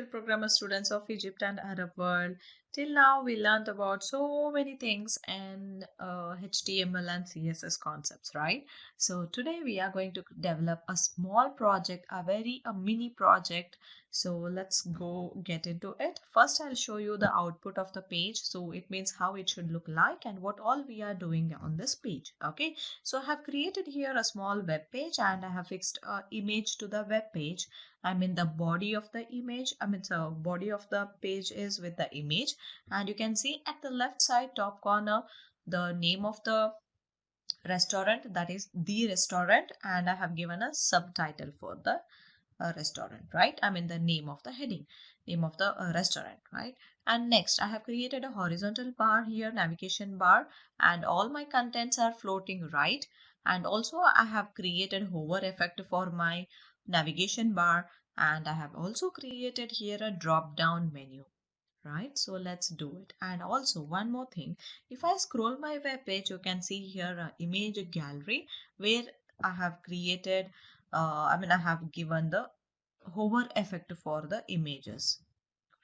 dear programmer students of Egypt and Arab world. Till now, we learned about so many things and HTML and CSS concepts, right? So today we are going to develop a small project, a mini project. So let's go get into it. First, I'll show you the output of the page. So it means how it should look like and what all we are doing on this page. Okay. So I have created here a small web page and I have fixed an image to the web page. I mean the body of the image. So body of the page is with the image, and you can see at the left side top corner the name of the restaurant, that is the restaurant, and I have given a subtitle for the restaurant, right? I mean the name of the heading, name of the restaurant, right? And next I have created a horizontal bar here, navigation bar, and all my contents are floating right. And also I have created hover effect for my navigation bar, and I have also created here a drop down menu, right? So let's do it. And also one more thing, if I scroll my web page, you can see here a image gallery where I have created I have given the hover effect for the images,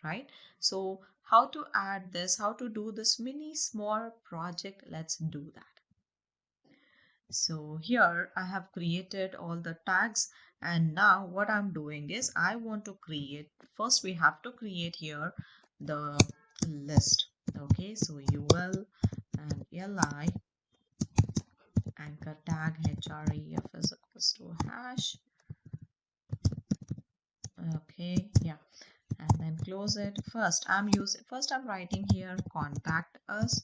right? So how to add this, how to do this mini small project, let's do that. So here I have created all the tags, and now what I'm doing is I want to create, first we have to create here the list. Okay, so ul and li anchor tag href is equals to hash. Okay, yeah, and then close it. First I'm writing here contact us,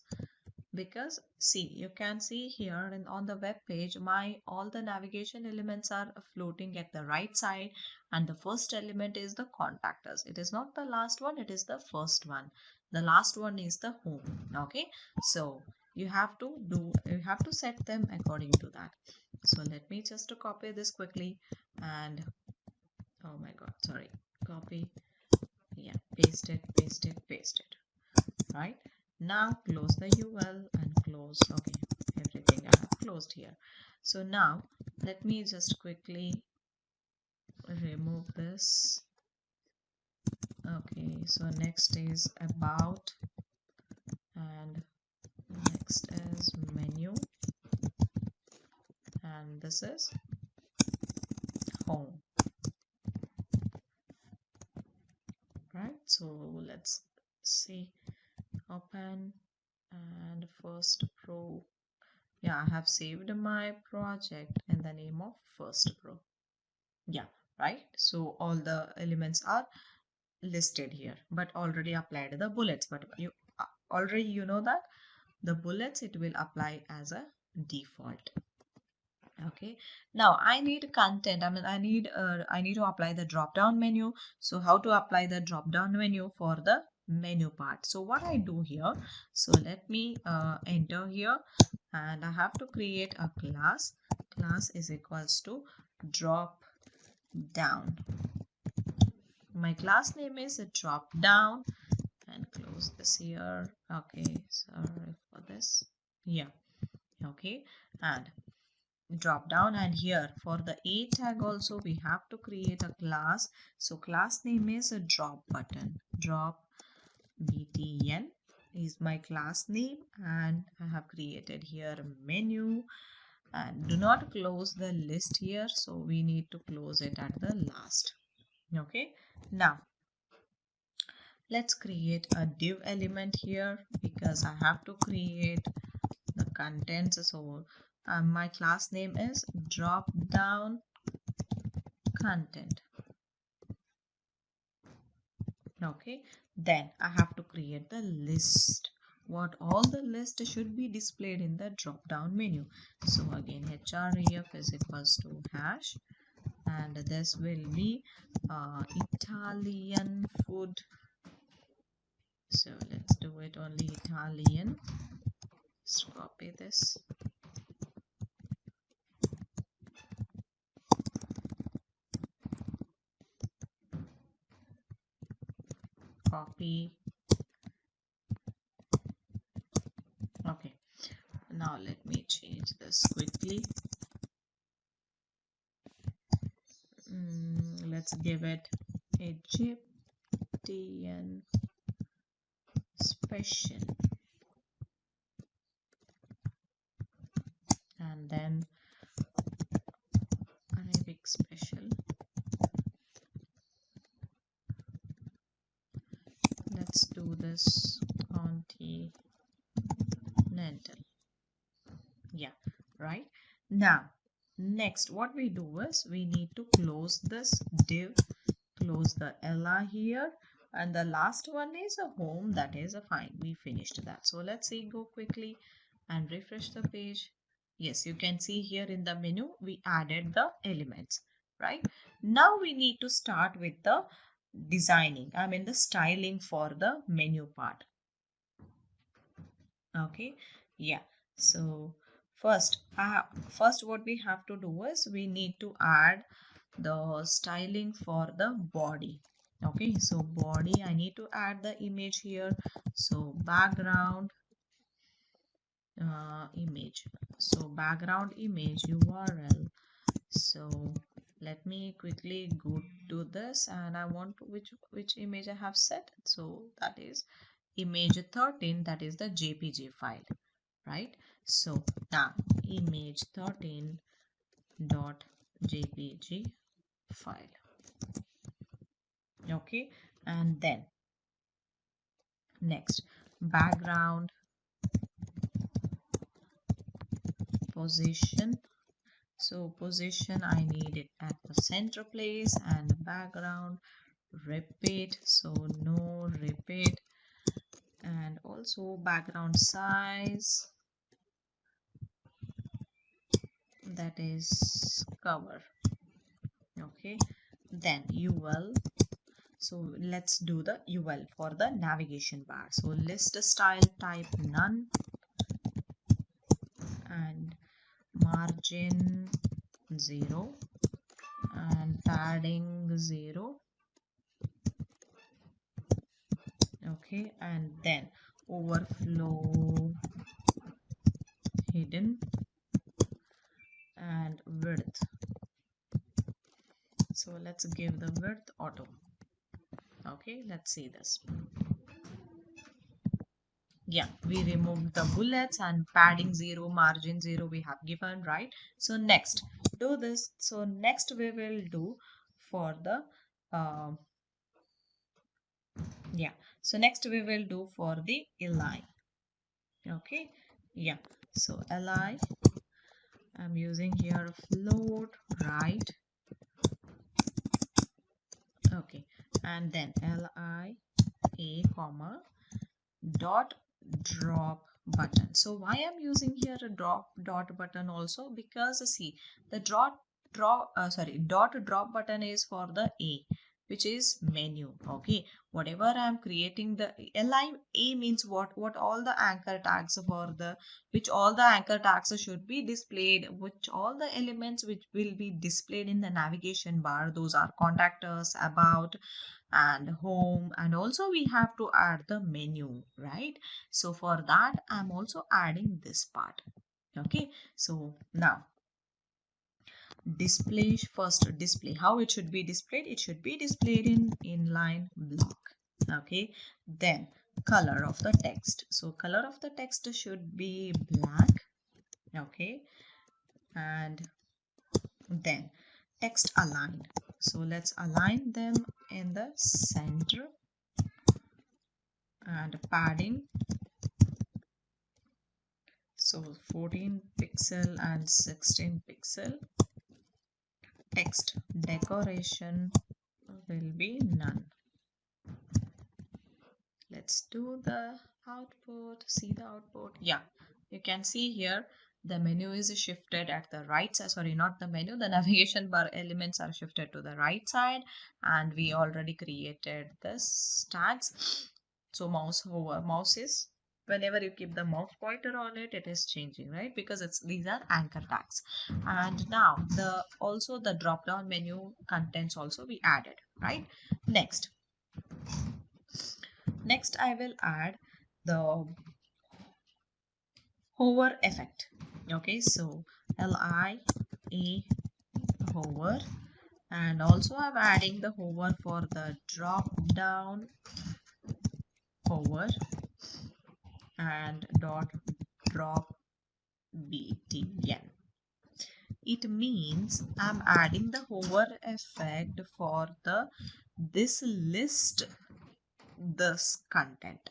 because see, you can see here and on the web page my all the navigation elements are floating at the right side, and the first element is the contact us. It is not the last one, it is the first one. The last one is the home. Okay, so you have to set them according to that. So let me just to copy this quickly, and oh my god, sorry, copy, yeah, paste it, right? Now close the ul and close. Okay, everything I have closed here. So now let me just quickly remove this. Okay, so next is about, and next is menu, and this is home, right? So let's see, open, and first pro. Yeah, I have saved my project in the name of first pro. Yeah, right. So all the elements are listed here, but already applied the bullets. But you already know that the bullets it will apply as a default. Okay, now I need content. I need to apply the drop down menu. So how to apply the drop down menu for the menu part? So what I do here, so let me enter here, and I have to create a class. Class is equals to drop down. My class name is a drop down, and close this here. Okay, sorry for this. Yeah, okay, and drop down, and here for the a tag also we have to create a class. So class name is a drop button. Drop btn is my class name, and I have created here a menu, and do not close the list here, so we need to close it at the last. Okay, now let's create a div element here, because I have to create the contents. So my class name is drop down content. Okay, then I have to create the list, what all the list should be displayed in the drop down menu. So again href is equals to hash, and this will be Italian food. So let's do it only Italian. Let's copy this. Copy. Okay, now let me change this quickly. Let's give it Egypt Indian special, and then Arabic special. Let's do this continental. Yeah, right. Now, next what we do is we need to close this div, close the li here, and the last one is a home, that is a fine. We finished that. So let's see, go quickly and refresh the page. Yes, you can see here in the menu we added the elements, right? Now we need to start with the designing, I mean the styling for the menu part. Okay, yeah. So first what we have to do is we need to add the styling for the body. Okay, so body, I need to add the image here. So background image, so background image URL. So let me quickly go to this, and I want to which image I have set. So that is image 13, that is the JPG file, right? So now image 13 dot JPG file. Okay, and then next background position. So position, I need it at the center place, and background repeat, so no repeat, and also background size, that is cover. Okay, then UL. So let's do the UL for the navigation bar. So list style type none, and margin 0, and padding 0. Okay, and then overflow hidden, and width. So let's give the width auto. Okay, let's see this. Yeah, we removed the bullets, and padding 0, margin 0 we have given, right? So next do this. So next we will do for the yeah, so next we will do for the li. Okay, yeah, so li, I'm using here float, right? Okay, and then li a comma dot drop button. So why I'm using here a dot button also, because see the dot drop button is for the a, which is menu. Okay, whatever I'm creating, the li a means what all the anchor tags for the, which all the anchor tags should be displayed, which all the elements which will be displayed in the navigation bar, those are contact us, about, and home, and also we have to add the menu, right? So for that I'm also adding this part. Okay, so now display, first display, how it should be displayed, it should be displayed in inline block. Okay, then color of the text, so color of the text should be black. Okay, and then text align, so let's align them in the center, and padding, so 14 pixel and 16 pixel. Text decoration will be none. Let's do the output, see the output. Yeah, you can see here the menu is shifted at the right side, sorry, not the menu, the navigation bar elements are shifted to the right side, and we already created this tags. So mouse is, whenever you keep the mouse pointer on it, it is changing, right? Because it's, these are anchor tags. And now the also the drop down menu contents also we added, right? Next I will add the hover effect. Okay, so li a hover, And also I'm adding the hover for the drop down hover and dot drop btn. It means I'm adding the hover effect for this list, this content.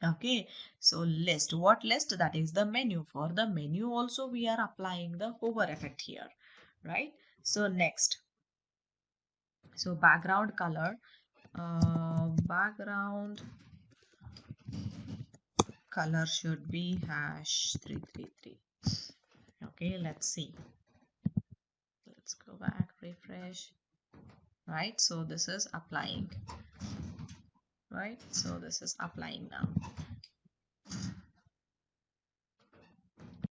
Okay, so list, what list? That is the menu. For the menu also we are applying the hover effect here, right? So next, so background color, background color should be #333. Okay, let's see, let's go back, refresh. Right, so this is applying, right? So this is applying now.